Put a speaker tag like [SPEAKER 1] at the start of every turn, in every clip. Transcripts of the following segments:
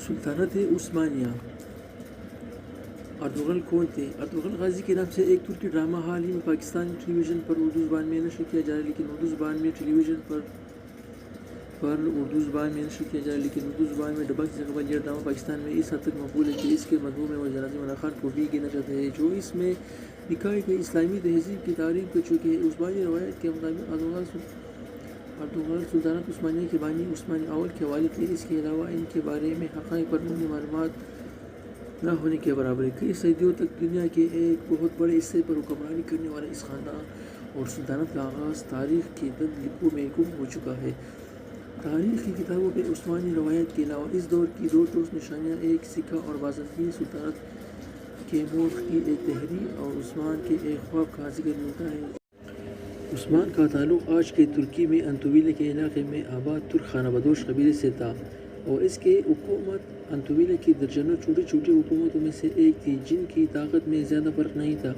[SPEAKER 1] سلطنت عثمانیہ۔ ارطغرل کون تھے؟ ارطغرل غازی کے نام سے ایک ترکی ڈرامہ حال ہی میں پاکستانی ٹیلی ویژن پر اردو زبان میں نشر کیا جا رہا ہے، لیکن اردو زبان میں ڈبنگ سے قبل یہ ڈرامہ پاکستان میں اس حد تک مقبول ہے کہ اس کے مضمون میں وزیر اعظم عمران خان کو بھی گنا جاتا ہے، جو اس میں دکھائی گئی اسلامی تہذیب کی تعریف کر چکے ہیں۔ عثمانی روایت کے مطابق ارطغرل سلطنت عثمانیہ کے بانی عثمان اول کے والد تھے۔ اس کے علاوہ ان کے بارے میں حقائق پر مبنی معلومات نہ ہونے کے برابر ہے۔ کئی صدیوں تک دنیا کے ایک بہت بڑے حصے پر حکمرانی کرنے والے اس خاندان اور سلطنت کا آغاز تاریخ کے دند لکھوں میں گم ہو چکا ہے۔ تاریخ کی کتابوں میں عثمانی روایت کے علاوہ اس دور کی دو ٹھوس نشانیاں، ایک سکہ اور بازنطینی سلطنت کے مورخ کی ایک تحریر اور عثمان کے ایک خواب کا ذکر ملتا ہے۔ عثمان کا تعلق آج کے ترکی میں انطویلہ کے علاقے میں آباد ترک خانہ بدوش قبیلے سے تھا، اور اس کی حکومت انطویلہ کی درجنوں چھوٹی چھوٹی حکومتوں میں سے ایک تھی جن کی طاقت میں زیادہ فرق نہیں تھا۔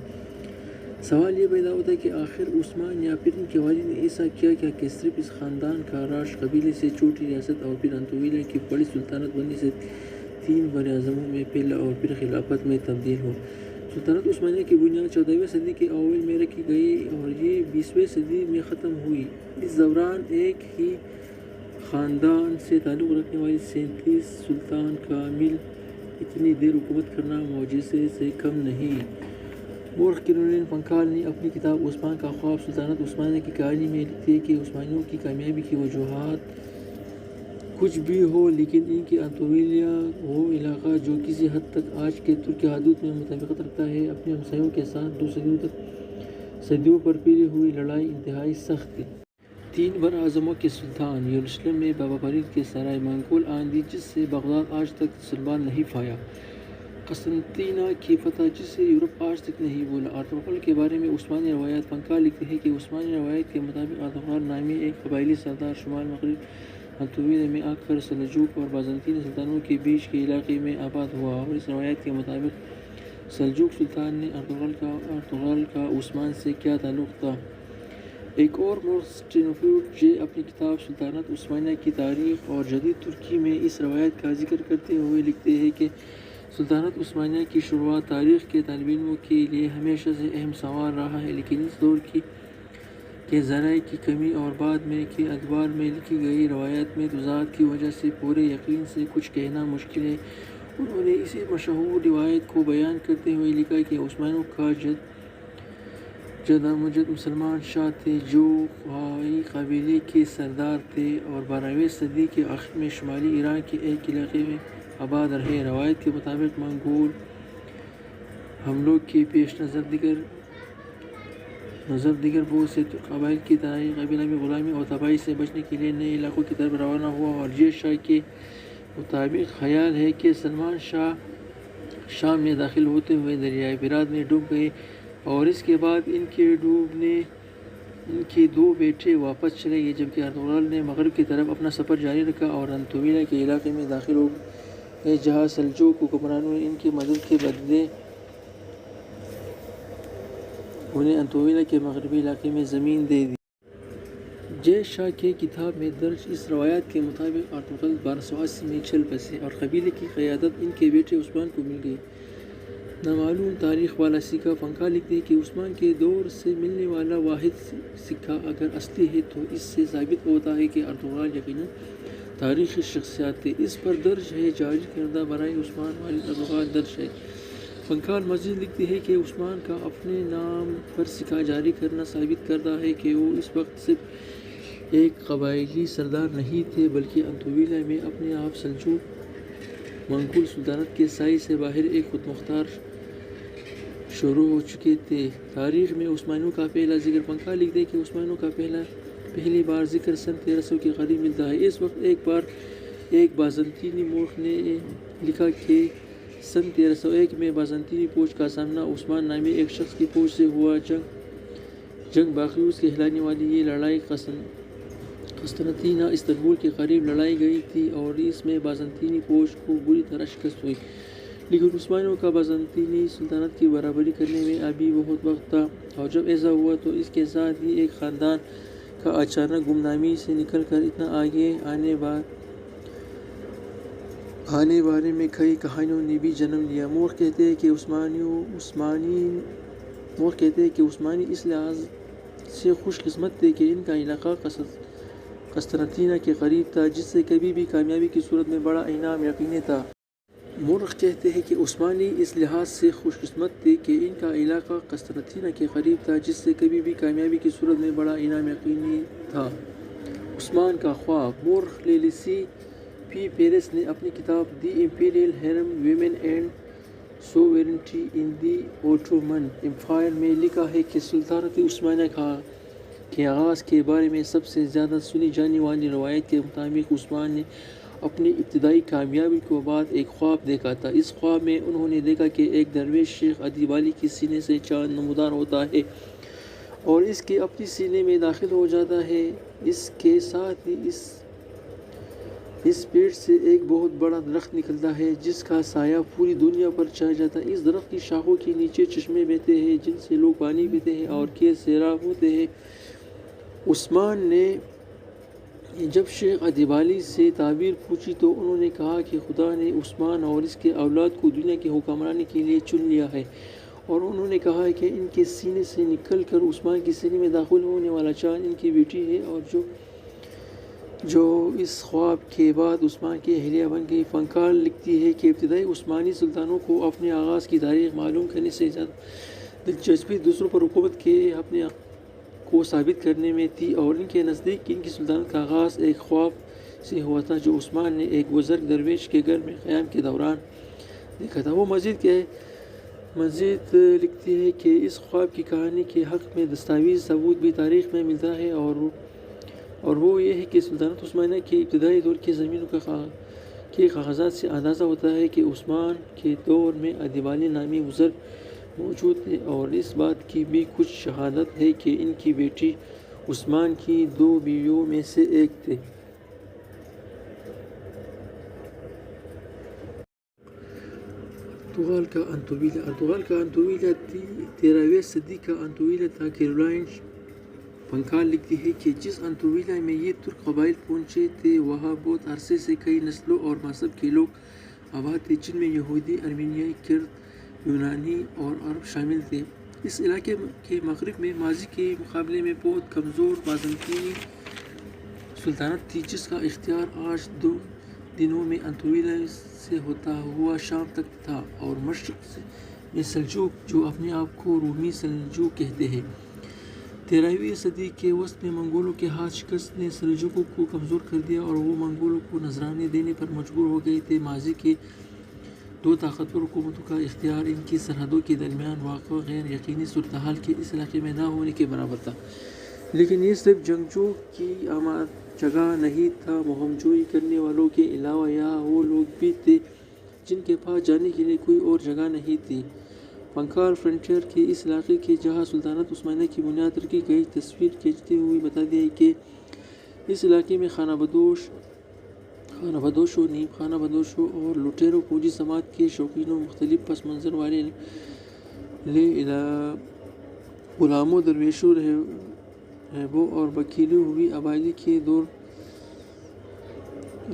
[SPEAKER 1] سوال یہ پیدا ہوتا ہے کہ آخر عثمان یا پھر ان کے والد نے ایسا کیا کہ صرف اس خاندان کا راج قبیلے سے چھوٹی ریاست اور پھر انطویلہ کی بڑی سلطنت بننے سے 3 بر اعظموں میں پھیلا اور پھر خلافت میں تبدیل ہو۔ سلطنت عثمانیہ کی بنیاد 14ویں صدی کے اوائل میں رکھی گئی اور یہ 20ویں صدی میں ختم ہوئی۔ اس دوران ایک ہی خاندان سے تعلق رکھنے والے 37 سلطان کا مل اتنی دیر حکومت کرنا معجزے سے کم نہیں۔ مورخ کرنولین فنکال نے اپنی کتاب عثمان کا خواب سلطنت عثمانیہ کی کہانی میں لکھتے ہیں کہ عثمانیوں کی کامیابی کی وجوہات کچھ بھی ہو، لیکن ان کے انطویلہ، وہ علاقہ جو کسی حد تک آج کے ترکی حدود میں مطابقت رکھتا ہے، اپنے ہمسایوں کے ساتھ 2 صدیوں پر پھیلی ہوئی لڑائی انتہائی سخت تھی۔ 3 بر اعظموں کے سلطان۔ یروشلم میں بابا فرید کے سرائے منگول آندھی جس سے بغداد آج تک سنبھال نہیں پایا۔ قسطنطینیہ کی فتح جس سے یورپ آج تک نہیں بھولا۔ ارطغرل کے بارے میں عثمانی روایات۔ فنکار لکھتے ہیں کہ عثمانی روایت کے مطابق ارطغرل نامی ایک قبائلی سردار شمال مغرب انطویلہ میں آ کر سلجوق اور بازنطینی سلطنتوں کے بیچ کے علاقے میں آباد ہوا، اور اس روایت کے مطابق سلجوق سلطان نے ارطغرل کا عثمان سے کیا تعلق تھا۔ ایک اور مورخ اسٹینفورڈ جے اپنی کتاب سلطنت عثمانیہ کی تاریخ اور جدید ترکی میں اس روایت کا ذکر کرتے ہوئے لکھتے ہیں کہ سلطنت عثمانیہ کی شروعات تاریخ کے طالب علموں کے لیے ہمیشہ سے اہم سوال رہا ہے، لیکن اس دور کے ذرائع کی کمی اور بعد میں کے ادوار میں لکھی گئی روایات میں تضاد کی وجہ سے پورے یقین سے کچھ کہنا مشکل ہے۔ انہوں نے اسی مشہور روایت کو بیان کرتے ہوئے لکھا کہ عثمانیوں کا جد امجد مسلمان شاہ تھے جو خوائی قبیلے کے سردار تھے اور 12ویں صدی کے آخر میں شمالی ایران کے ایک علاقے میں آباد رہے۔ روایت کے مطابق منگول حملوں کے پیش نظر دیگر بہت سے ترک قبائل کی طرح قبیلہ میں غلامی اور تباہی سے بچنے کے لیے نئے علاقوں کی طرف روانہ ہوا، اور یہ شاہ کے مطابق خیال ہے کہ سلمان شاہ شام میں داخل ہوتے ہوئے دریائے فرات میں ڈوب گئے، اور اس کے بعد ان کے ڈوبنے ان کے 2 بیٹے واپس چلے گئے، جبکہ ارطغرل نے مغرب کی طرف اپنا سفر جاری رکھا اور انطویلہ کے علاقے میں داخل ہو گئے، جہاں سلجوق حکمرانوں نے ان کی مدد کے بدلے انہیں انطویلہ کے مغربی علاقے میں زمین دے دی۔ جے شاہ کی کتاب میں درج اس روایت کے مطابق ارطغرل 1280 میں چل بسے اور قبیلے کی قیادت ان کے بیٹے عثمان کو مل گئی۔ نامعلوم تاریخ والا سکہ۔ فنکار لکھتے ہیں کہ عثمان کے دور سے ملنے والا واحد سکہ اگر اصلی ہے تو اس سے ثابت ہوتا ہے کہ ارطغرل یقیناً تاریخی شخصیت تھے۔ اس پر درج ہے جاری کردہ برائے عثمان والد ارطغرل درج ہے۔ فنکار مزید لکھتے ہیں کہ عثمان کا اپنے نام پر سکہ جاری کرنا ثابت کرتا ہے کہ وہ اس وقت صرف ایک قبائلی سردار نہیں تھے بلکہ انطویلہ میں اپنے آپ سلجوق منگول سلطنت کے سائے سے باہر ایک خود مختار شروع ہو چکے تھے۔ تاریخ میں عثمانیوں کا پہلا ذکر۔ فنکار لکھتے ہیں کہ عثمانیوں کا پہلی بار ذکر سن 1300 کے قریب ملتا ہے۔ اس وقت ایک بازنطینی مورخ نے لکھا کہ سن 1301 میں بازنطینی فوج کا سامنا عثمان نامی ایک شخص کی فوج سے ہوا۔ جنگ باقیوس کہلانے والی یہ لڑائی قسطنطینیہ استنبول کے قریب لڑائی گئی تھی اور اس میں بازنطینی فوج کو بری طرح شکست ہوئی، لیکن عثمانیوں کا بازنطینی سلطنت کی برابری کرنے میں ابھی بہت وقت تھا، اور جب ایسا ہوا تو اس کے ساتھ ہی ایک خاندان کا اچانک گمنامی سے نکل کر اتنا آگے آنے آنے والے میں کئی کہانیوں نے بھی جنم لیا۔ مور کہتے ہیں کہ عثمانی اس لحاظ سے خوش قسمت تھے کہ ان کا علاقہ قسطنطنیہ کے قریب تھا، جس سے کبھی بھی کامیابی کی صورت میں بڑا انعام یقینی تھا۔ مورخ کہتے ہیں کہ عثمانی اس لحاظ سے خوش قسمت تھے کہ ان کا علاقہ قسطنطنیہ کے قریب تھا، جس سے کبھی بھی کامیابی کی صورت میں بڑا انعام یقینی تھا۔ عثمان کا خواب۔ مورخ لیسی پی پیرس نے اپنی کتاب the imperial harem women and sovereignty in the Ottoman empire میں لکھا ہے کہ سلطنت عثمانیہ کے آغاز کے بارے میں سب سے زیادہ سنی جانے والی روایت کے مطابق عثمان نے اپنی ابتدائی کامیابی کے بعد ایک خواب دیکھا تھا۔ اس خواب میں انہوں نے دیکھا کہ ایک درویش شیخ ادیبالی کے سینے سے چاند نمودار ہوتا ہے اور اس کے اپنے سینے میں داخل ہو جاتا ہے۔ اس کے ساتھ ہی اس پیڑ سے ایک بہت بڑا درخت نکلتا ہے جس کا سایہ پوری دنیا پر چھا جاتا ہے۔ اس درخت کی شاخوں کے نیچے چشمے بہتے ہیں جن سے لوگ پانی پیتے ہیں اور کھیت سیراب ہوتے ہیں۔ عثمان نے جب شیخ ادیبالی سے تعبیر پوچھی تو انہوں نے کہا کہ خدا نے عثمان اور اس کے اولاد کو دنیا کی حکمرانی کے لیے چن لیا ہے، اور انہوں نے کہا کہ ان کے سینے سے نکل کر عثمان کے سینے میں داخل ہونے والا چاند ان کی بیٹی ہے، اور جو اس خواب کے بعد عثمان کی اہلیہ بن گئی۔ فنکار لکھتی ہے کہ ابتدائی عثمانی سلطانوں کو اپنے آغاز کی تاریخ معلوم کرنے سے زیادہ دلچسپی دوسروں پر حکومت کے اپنے کو ثابت کرنے میں تھی، اور ان کے نزدیک ان کی سلطنت کا آغاز ایک خواب سے ہوا تھا جو عثمان نے ایک بزرگ درویش کے گھر میں قیام کے دوران دیکھا تھا۔ وہ مزید لکھتی ہے کہ اس خواب کی کہانی کے حق میں دستاویزی ثبوت بھی تاریخ میں ملتا ہے، اور وہ یہ ہے کہ سلطنت عثمانیہ کے ابتدائی دور کی زمینوں کے کاغذات سے اندازہ ہوتا ہے کہ عثمان کے دور میں ادیبالی نامی بزرگ موجود تھے، اور اس بات کی بھی کچھ شہادت ہے کہ ان کی بیٹی عثمان کی 2 بیویوں میں سے ایک تھے۔ ارطغرل کا انطویلیہ 13ویں صدی کا انطویلیہ تھا۔ کیرولائن فنکار لکھتی ہے کہ جس انطویلیہ میں یہ ترک قبائل پہنچے تھے وہاں بہت عرصے سے کئی نسلوں اور مذہب کے لوگ آباد تھے، جن میں یہودی، ارمینیائی، کرد، یونانی اور عرب شامل تھے۔ اس علاقے کے مغرب میں ماضی کے مقابلے میں بہت کمزور بازنطینی سلطنت تھی، جس کا اختیار آج دنوں میں انطویلیہ سے ہوتا ہوا شام تک تھا، اور مشرق میں سلجوق جو اپنے آپ کو رومی سلجوق کہتے ہیں۔ 13ویں صدی کے وسط میں منگولوں کے ہاتھ شکست نے سلجوقوں کو کمزور کر دیا، اور وہ منگولوں کو نذرانے دینے پر مجبور ہو گئے تھے۔ ماضی کے 2 طاقتور حکومتوں کا اختیار ان کی سرحدوں کے درمیان واقع غیر یقینی صورتحال کے اس علاقے میں نہ ہونے کے برابر تھا، لیکن یہ صرف جنگجوؤں کی آمد جگہ نہیں تھا۔ مہم جوئی کرنے والوں کے علاوہ یہاں وہ لوگ بھی تھے جن کے پاس جانے کے لیے کوئی اور جگہ نہیں تھی۔ فنکار فرنٹیئر کے اس علاقے کے جہاں سلطنت عثمانیہ کی بنیاد رکھی گئی تصویر کھینچتے ہوئے بتاتے ہیں کہ اس علاقے میں خانہ بدوشوں، نیم خانہ بدوشوں اور لٹیروں، فوجی سماعت کے شوقینوں، مختلف پس منظر والے غلاموں، درویشوں، رہبوں اور بکھیری ہوئی آبادی کے دور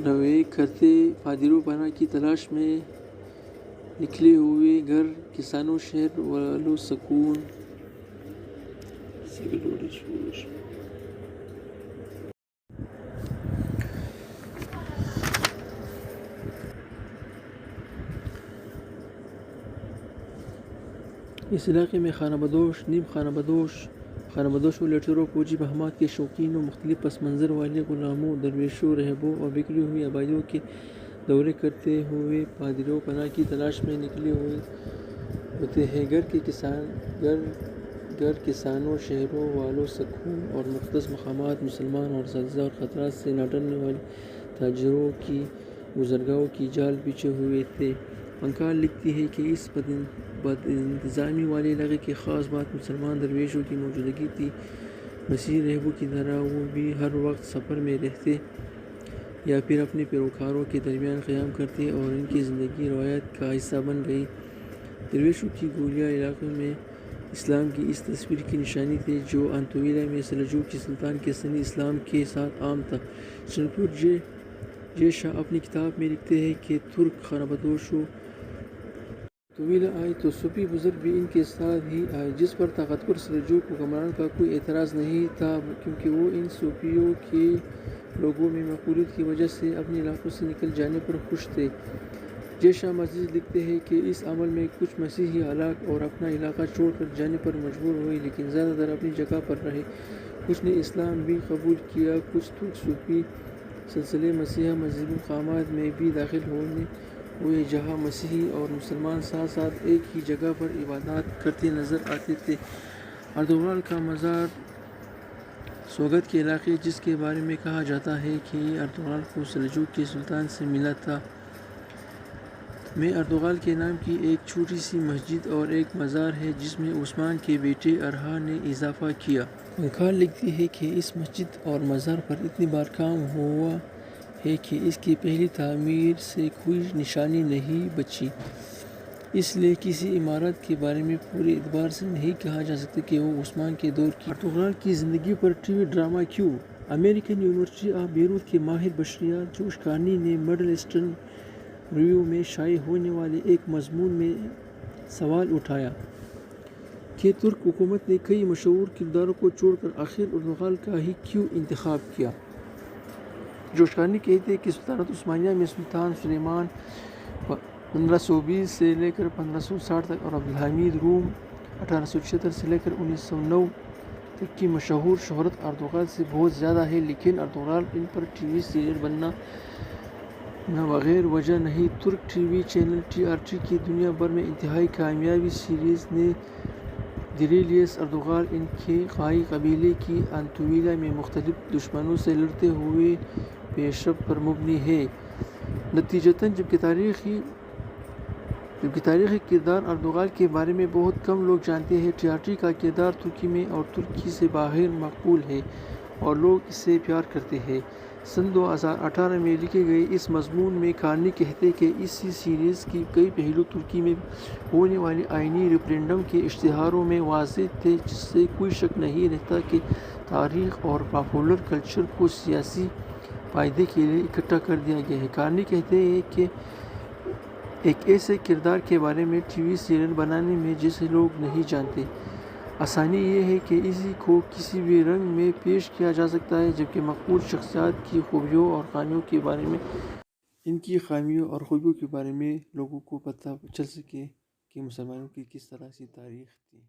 [SPEAKER 1] رویے کرتے پادریوں پناہ کی تلاش میں نکلے ہوئے گھر کسانوں، شہر والوں، سکون اس علاقے میں خانہ بدوش، نیم خانہ بدوشوں، لٹیروں، فوجی مہمات کے شوقینوں، مختلف پس منظر والے غلاموں، درویشوں، رہبوں اور بکھری ہوئی آبادیوں کے دورے کرتے ہوئے پادریوں پناہ کی تلاش میں نکلے ہوتے ہیں۔ گھر کسانوں، شہروں والوں، سکون اور مقدس مقامات، مسلمان اور زلزلہ اور خطرات سے نہ ڈرنے والے تاجروں کی گزرگاہوں کی جال بچھے ہوئے تھے۔ فنکار لکھتی ہے کہ اس بد انتظامی والے علاقے کی خاص بات مسلمان درویشوں کی موجودگی تھی۔ مسیحی رہبوں کی طرح وہ بھی ہر وقت سفر میں رہتے یا پھر اپنے پیروکاروں کے درمیان قیام کرتے اور ان کی زندگی روایت کا حصہ بن گئی۔ درویشوں کی گولیاں علاقے میں اسلام کی اس تصویر کی نشانی تھے جو انطویلیہ میں سلجوقی سلطان کے سنی اسلام کے ساتھ عام تھا۔ یہ شاہ اپنی کتاب میں لکھتے ہیں کہ ترک خانہ بدوش و طویلہ آئے تو صوفی بزرگ بھی ان کے ساتھ ہی آئے، جس پر طاقتور سلجوق حکمران کا کوئی اعتراض نہیں تھا، کیونکہ وہ ان صوفیوں کے لوگوں میں مقبولیت کی وجہ سے اپنے علاقوں سے نکل جانے پر خوش تھے۔ جے شاہ مزید لکھتے ہیں کہ اس عمل میں کچھ مسیحی ہلاک اور اپنا علاقہ چھوڑ کر جانے پر مجبور ہوئے، لیکن زیادہ تر اپنی جگہ پر رہے۔ کچھ نے اسلام بھی قبول کیا۔ کچھ ترک صوفی سلسلے مسیحی مذہبی مقامات میں بھی داخل ہوئے جہاں مسیحی اور مسلمان ساتھ ساتھ ایک ہی جگہ پر عبادات کرتے نظر آتے تھے۔ اردغال کا مزار سوگت کے علاقے، جس کے بارے میں کہا جاتا ہے کہ یہ اردغال کو سلجوق کے سلطان سے ملا تھا، میں اردغال کے نام کی ایک چھوٹی سی مسجد اور ایک مزار ہے جس میں عثمان کے بیٹے ارحا نے اضافہ کیا۔ انکال لکھتی ہے کہ اس مسجد اور مزار پر اتنی بار کام ہوا ہے کہ اس کی پہلی تعمیر سے کوئی نشانی نہیں بچی، اس لیے کسی عمارت کے بارے میں پورے اعتبار سے نہیں کہا جا سکتا کہ وہ عثمان کے دور کی۔ اردغال کی زندگی پر ٹی وی ڈرامہ کیوں؟ امریکن یونیورسٹی آف بیروت کے ماہر بشریات جوش کارنی نے مڈل ایسٹرن ریویو میں شائع ہونے والے ایک مضمون میں سوال اٹھایا کہ ترک حکومت نے کئی مشہور کرداروں کو چھوڑ کر آخر اردغال کا ہی کیوں انتخاب کیا؟ جوش کارنی کہتے ہیں کہ سلطنت عثمانیہ میں سلطان سلیمان 1520 سے لے کر 1560 تک اور عبدالحمید روم 1876 سے لے کر 1909 تک کی مشہور شہرت اردغال سے بہت زیادہ ہے، لیکن اردغال ان پر ٹی وی سیریل بننا بغیر وجہ نہیں۔ ترک ٹی وی چینل TRT کی دنیا بھر میں انتہائی کامیاب سیریز نے دیریلیس اردغال ان کے خوائی قبیلے کی انطولیہ میں مختلف دشمنوں سے لڑتے ہوئے پیشرفت پر مبنی ہے۔ نتیجتاً جبکہ تاریخی کردار اردغال کے بارے میں بہت کم لوگ جانتے ہیں، TRT کا کردار ترکی میں اور ترکی سے باہر مقبول ہے اور لوگ اس سے پیار کرتے ہیں۔ سن 2018 میں لکھے گئے اس مضمون میں کارنی کہتے ہیں کہ اسی سیریز کے کئی پہلو ترکی میں ہونے والے آئینی ریفرنڈم کے اشتہاروں میں واضح تھے، جس سے کوئی شک نہیں رہتا کہ تاریخ اور پاپولر کلچر کو سیاسی فائدے کے لیے اکٹھا کر دیا گیا ہے۔ کارنی کہتے ہیں کہ ایک ایسے کردار کے بارے میں ٹی وی سیریل بنانے میں جسے لوگ نہیں جانتے، آسانی یہ ہے کہ اسی کو کسی بھی رنگ میں پیش کیا جا سکتا ہے، جبکہ مقبول شخصیات کی خوبیوں اور خامیوں کے بارے میں ان کی خامیوں اور خوبیوں کے بارے میں لوگوں کو پتہ چل سکے کہ مسلمانوں کی کس طرح سے تاریخ تھی۔